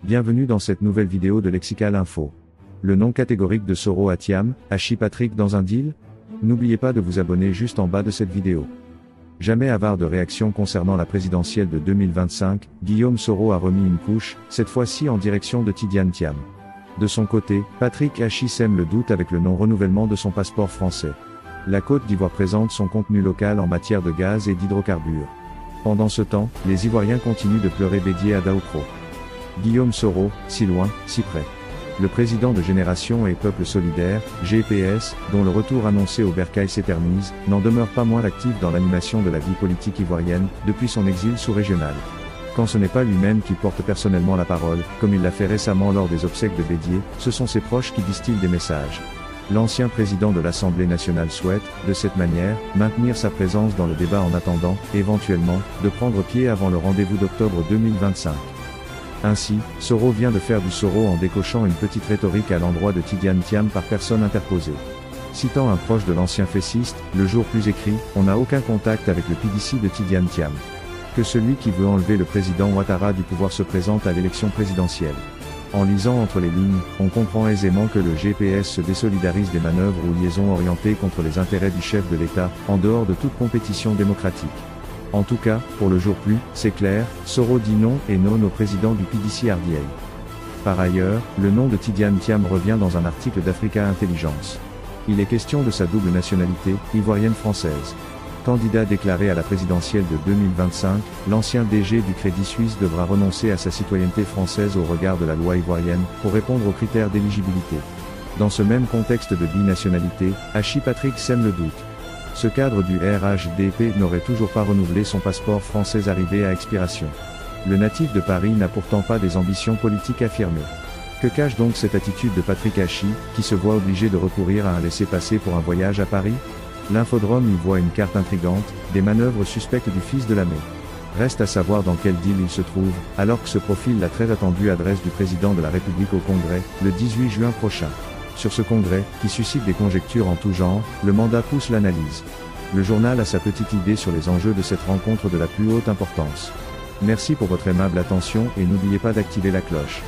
Bienvenue dans cette nouvelle vidéo de Lexical Info. Le nom catégorique de Soro à Thiam, Hachi Patrick dans un deal? N'oubliez pas de vous abonner juste en bas de cette vidéo. Jamais avare de réaction concernant la présidentielle de 2025, Guillaume Soro a remis une couche, cette fois-ci en direction de Tidjane Thiam. De son côté, Patrick Hachi sème le doute avec le non-renouvellement de son passeport français. La Côte d'Ivoire présente son contenu local en matière de gaz et d'hydrocarbures. Pendant ce temps, les Ivoiriens continuent de pleurer Bédié à Daoukro. Guillaume Soro, si loin, si près. Le président de Génération et Peuple Solidaire, GPS, dont le retour annoncé au bercail s'éternise, n'en demeure pas moins actif dans l'animation de la vie politique ivoirienne, depuis son exil sous-régional. Quand ce n'est pas lui-même qui porte personnellement la parole, comme il l'a fait récemment lors des obsèques de Bédié, ce sont ses proches qui distillent des messages. L'ancien président de l'Assemblée nationale souhaite, de cette manière, maintenir sa présence dans le débat en attendant, éventuellement, de prendre pied avant le rendez-vous d'octobre 2025. Ainsi, Soro vient de faire du Soro en décochant une petite rhétorique à l'endroit de Tidjane Thiam par personne interposée. Citant un proche de l'ancien fessiste, le jour plus écrit, on n'a aucun contact avec le PDC de Tidjane Thiam. Que celui qui veut enlever le président Ouattara du pouvoir se présente à l'élection présidentielle. En lisant entre les lignes, on comprend aisément que le GPS se désolidarise des manœuvres ou liaisons orientées contre les intérêts du chef de l'État, en dehors de toute compétition démocratique. En tout cas, pour le jour plus, c'est clair, Soro dit non et non au président du PDC RDA. Par ailleurs, le nom de Tidjane Thiam revient dans un article d'Africa Intelligence. Il est question de sa double nationalité, ivoirienne-française. Candidat déclaré à la présidentielle de 2025, l'ancien DG du Crédit Suisse devra renoncer à sa citoyenneté française au regard de la loi ivoirienne, pour répondre aux critères d'éligibilité. Dans ce même contexte de binationalité, Hachi Patrick sème le doute. Ce cadre du RHDP n'aurait toujours pas renouvelé son passeport français arrivé à expiration. Le natif de Paris n'a pourtant pas des ambitions politiques affirmées. Que cache donc cette attitude de Patrick Hachi, qui se voit obligé de recourir à un laissez-passer pour un voyage à Paris? L'Infodrome y voit une carte intrigante, des manœuvres suspectes du fils de Lamé. Reste à savoir dans quel deal il se trouve, alors que se profile la très attendue adresse du président de la République au Congrès, le 18 juin prochain. Sur ce congrès, qui suscite des conjectures en tout genre, le mandat pousse l'analyse. Le journal a sa petite idée sur les enjeux de cette rencontre de la plus haute importance. Merci pour votre aimable attention et n'oubliez pas d'activer la cloche.